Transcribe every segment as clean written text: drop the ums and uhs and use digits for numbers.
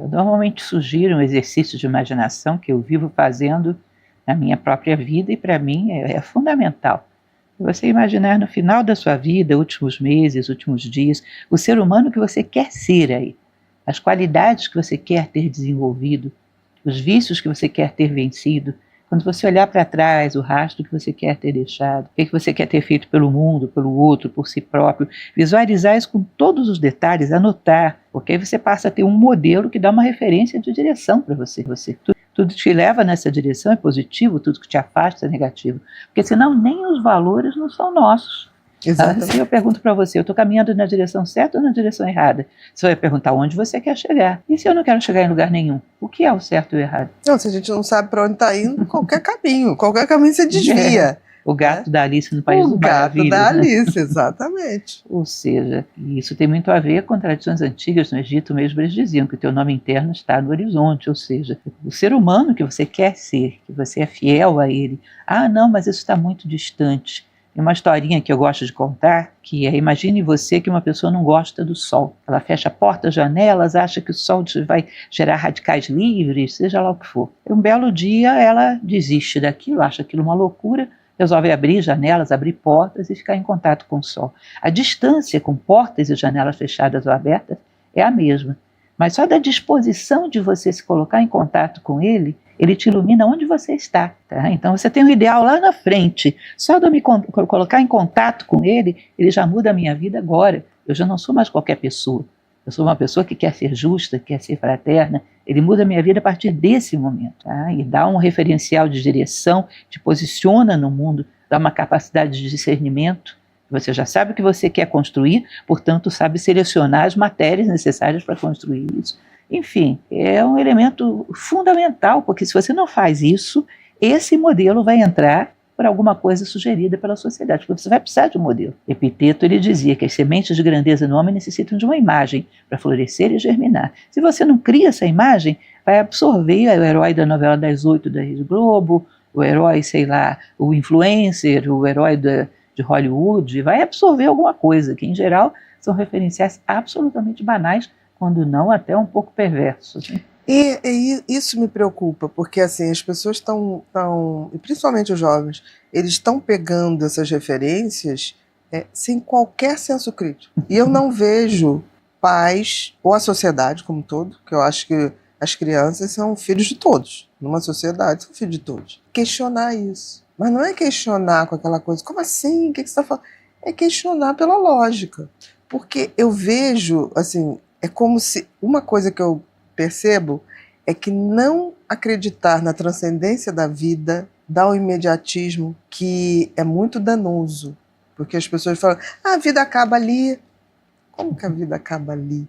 Eu normalmente sugiro um exercício de imaginação que eu vivo fazendo na minha própria vida e para mim é fundamental. Você imaginar no final da sua vida, últimos meses, últimos dias, o ser humano que você quer ser aí, as qualidades que você quer ter desenvolvido, os vícios que você quer ter vencido. Quando você olhar para trás, o rastro que você quer ter deixado, o que você quer ter feito pelo mundo, pelo outro, por si próprio, visualizar isso com todos os detalhes, anotar, porque aí você passa a ter um modelo que dá uma referência de direção para você. Tudo te leva nessa direção é positivo, tudo que te afasta é negativo, porque senão nem os valores não são nossos. Exatamente. Se eu pergunto para você, eu estou caminhando na direção certa ou na direção errada? Você vai perguntar onde você quer chegar. E se eu não quero chegar em lugar nenhum? O que é o certo e o errado? Não, se a gente não sabe para onde está indo, qualquer caminho você desvia. O gato da Alice no País das Maravilhas. O gato da Alice, exatamente. Ou seja, isso tem muito a ver com tradições antigas no Egito mesmo, eles diziam que o teu nome interno está no horizonte, ou seja, o ser humano que você quer ser, que você é fiel a ele. Ah, não, mas isso está muito distante. Tem uma historinha que eu gosto de contar, que é: imagine você que uma pessoa não gosta do sol. Ela fecha portas, janelas, acha que o sol vai gerar radicais livres, seja lá o que for. E um belo dia ela desiste daquilo, acha aquilo uma loucura, resolve abrir janelas, abrir portas e ficar em contato com o sol. A distância com portas e janelas fechadas ou abertas é a mesma, mas só da disposição de você se colocar em contato com ele, ele te ilumina onde você está. Tá? Então você tem um ideal lá na frente, só de eu me colocar em contato com ele, ele já muda a minha vida agora. Eu já não sou mais qualquer pessoa. Eu sou uma pessoa que quer ser justa, quer ser fraterna. Ele muda a minha vida a partir desse momento. Tá? E dá um referencial de direção, te posiciona no mundo, dá uma capacidade de discernimento. Você já sabe o que você quer construir, portanto sabe selecionar as matérias necessárias para construir isso. Enfim, é um elemento fundamental, porque se você não faz isso, esse modelo vai entrar por alguma coisa sugerida pela sociedade, porque você vai precisar de um modelo. Epiteto, ele dizia que as sementes de grandeza no homem necessitam de uma imagem para florescer e germinar. Se você não cria essa imagem, vai absorver o herói da novela das 8 da Rede Globo, o herói, sei lá, o influencer, o herói de Hollywood, vai absorver alguma coisa, que em geral são referenciais absolutamente banais, quando não até um pouco perversos. E isso me preocupa, porque assim, as pessoas estão, e principalmente os jovens, eles estão pegando essas referências sem qualquer senso crítico. E eu não vejo pais, ou a sociedade como um todo, que eu acho que as crianças são filhos de todos, numa sociedade são filhos de todos, questionar isso. Mas não é questionar com aquela coisa, como assim, o que você está falando? É questionar pela lógica. Porque eu vejo, assim, é como se uma coisa que eu percebo é que não acreditar na transcendência da vida dá um imediatismo que é muito danoso. Porque as pessoas falam, a vida acaba ali. Como que a vida acaba ali?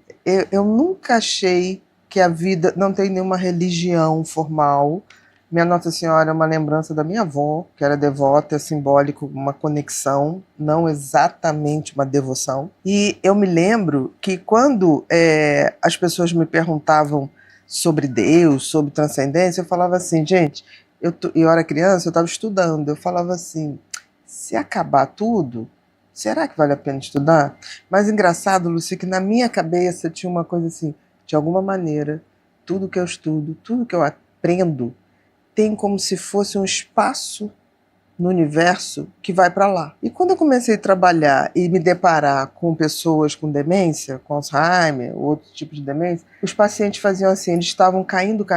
Eu nunca achei que a vida não tem nenhuma religião formal. Minha Nossa Senhora é uma lembrança da minha avó, que era devota, é simbólico, uma conexão, não exatamente uma devoção. E eu me lembro que quando as pessoas me perguntavam sobre Deus, sobre transcendência, eu falava assim, gente, eu era criança, eu estava estudando, eu falava assim, se acabar tudo, será que vale a pena estudar? Mas engraçado, Lucy, que na minha cabeça tinha uma coisa assim, de alguma maneira, tudo que eu estudo, tudo que eu aprendo, tem como se fosse um espaço no universo que vai para lá. E quando eu comecei a trabalhar e me deparar com pessoas com demência, com Alzheimer, ou outro tipo de demência, os pacientes faziam assim, eles estavam caindo,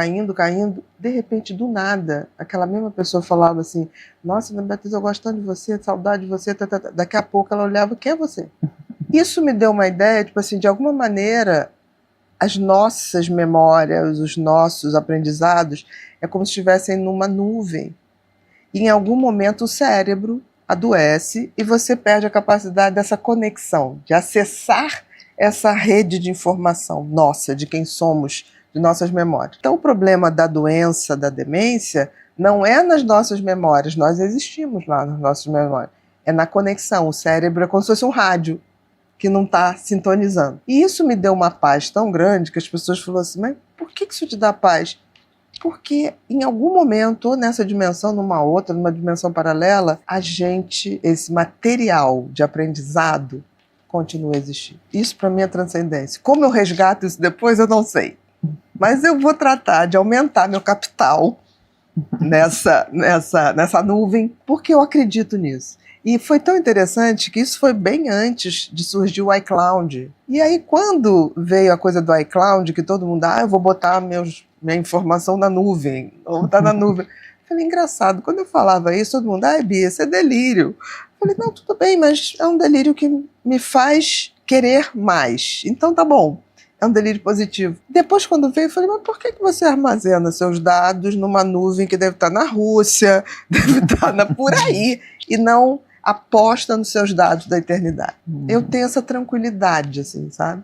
de repente, do nada, aquela mesma pessoa falava assim, nossa, Ana Beatriz, eu gosto tanto de você, saudade de você, daqui a pouco ela olhava, quem é você? Isso me deu uma ideia, tipo assim, de alguma maneira, as nossas memórias, os nossos aprendizados, é como se estivessem numa nuvem. E em algum momento o cérebro adoece e você perde a capacidade dessa conexão, de acessar essa rede de informação nossa, de quem somos, de nossas memórias. Então o problema da doença, da demência, não é nas nossas memórias, nós existimos lá nas nossas memórias, é na conexão. O cérebro é como se fosse um rádio que não está sintonizando. E isso me deu uma paz tão grande que as pessoas falaram assim, mas por que isso te dá paz? Porque em algum momento, ou nessa dimensão, numa outra, numa dimensão paralela, esse material de aprendizado continua a existir. Isso para mim é transcendência. Como eu resgato isso depois, eu não sei. Mas eu vou tratar de aumentar meu capital nessa nuvem, porque eu acredito nisso. E foi tão interessante que isso foi bem antes de surgir o iCloud. E aí, quando veio a coisa do iCloud, que todo mundo, eu vou botar minha informação na nuvem, ou botar na nuvem. Eu falei, engraçado, quando eu falava isso, todo mundo, Bia, isso é delírio. Eu falei, não, tudo bem, mas é um delírio que me faz querer mais. Então tá bom. É um delírio positivo. Depois, quando veio, eu falei, mas por que você armazena seus dados numa nuvem que deve estar na Rússia, deve estar por aí, e não aposta nos seus dados da eternidade? Eu tenho essa tranquilidade, assim, sabe?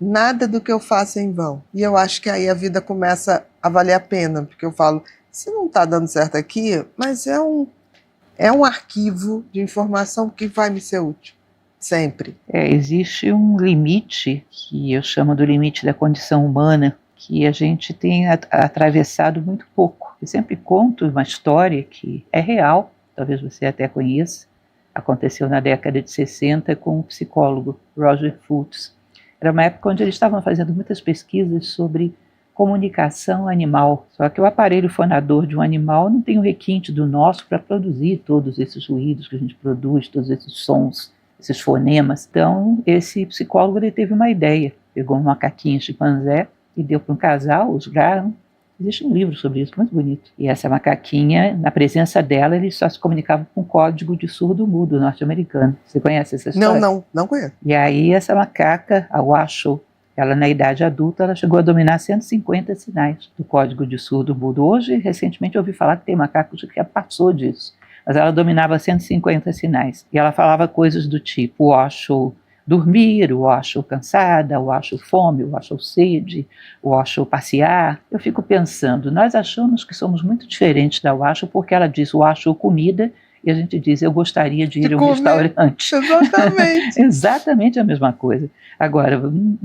Nada do que eu faço é em vão. E eu acho que aí a vida começa a valer a pena, porque eu falo, se não está dando certo aqui, mas é um arquivo de informação que vai me ser útil. Sempre. Existe um limite, que eu chamo do limite da condição humana, que a gente tem atravessado muito pouco. Eu sempre conto uma história que é real, talvez você até conheça, aconteceu na década de 60 com um psicólogo, Roger Fultz. Era uma época onde eles estavam fazendo muitas pesquisas sobre comunicação animal, só que o aparelho fonador de um animal não tem o requinte do nosso para produzir todos esses ruídos que a gente produz, todos esses sons, esses fonemas. Então, esse psicólogo ele teve uma ideia, pegou um macaquinho chimpanzé e deu para um casal, os Graham. Existe um livro sobre isso, muito bonito. E essa macaquinha, na presença dela, ele só se comunicava com código de surdo-mudo norte-americano. Você conhece essa história? Não conheço. E aí essa macaca, a Washoe, ela na idade adulta, ela chegou a dominar 150 sinais do código de surdo-mudo. Hoje, recentemente, eu ouvi falar que tem macacos que já passou disso. Mas ela dominava 150 sinais. E ela falava coisas do tipo, Washoe dormir, o Washoe cansada, o Washoe fome, o Washoe sede, o Washoe passear. Eu fico pensando, nós achamos que somos muito diferentes da Washoe porque ela diz o Washoe comida e a gente diz eu gostaria de ir a um restaurante. Exatamente. Exatamente a mesma coisa. Agora,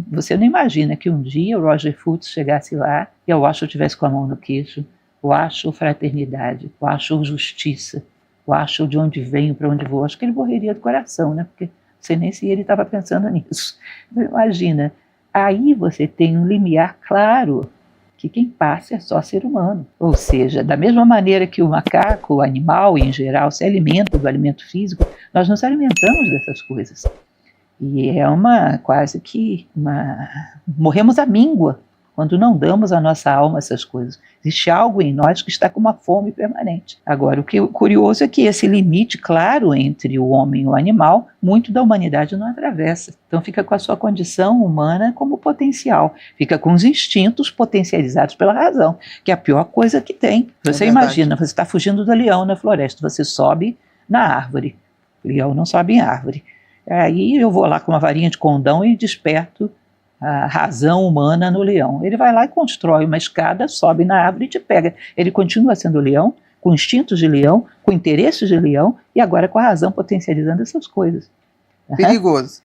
você não imagina que um dia o Roger Fultz chegasse lá e o Washoe tivesse com a mão no queixo, o Washoe fraternidade, o Washoe justiça, o Washoe de onde venho, para onde vou. Acho que ele morreria do coração, né? Porque não sei nem se ele estava pensando nisso. Imagina, aí você tem um limiar claro que quem passa é só ser humano. Ou seja, da mesma maneira que o macaco, o animal em geral, se alimenta do alimento físico, nós nos alimentamos dessas coisas. E é quase que morremos à míngua quando não damos à nossa alma essas coisas. Existe algo em nós que está com uma fome permanente. Agora, o que é curioso é que esse limite claro entre o homem e o animal, muito da humanidade não atravessa. Então fica com a sua condição humana como potencial. Fica com os instintos potencializados pela razão, que é a pior coisa que tem. Você imagina, você está fugindo do leão na floresta, você sobe na árvore. O leão não sobe em árvore. Aí eu vou lá com uma varinha de condão e desperto a razão humana no leão. Ele vai lá e constrói uma escada, sobe na árvore e te pega. Ele continua sendo leão, com instintos de leão, com interesses de leão e agora com a razão potencializando essas coisas. Perigoso.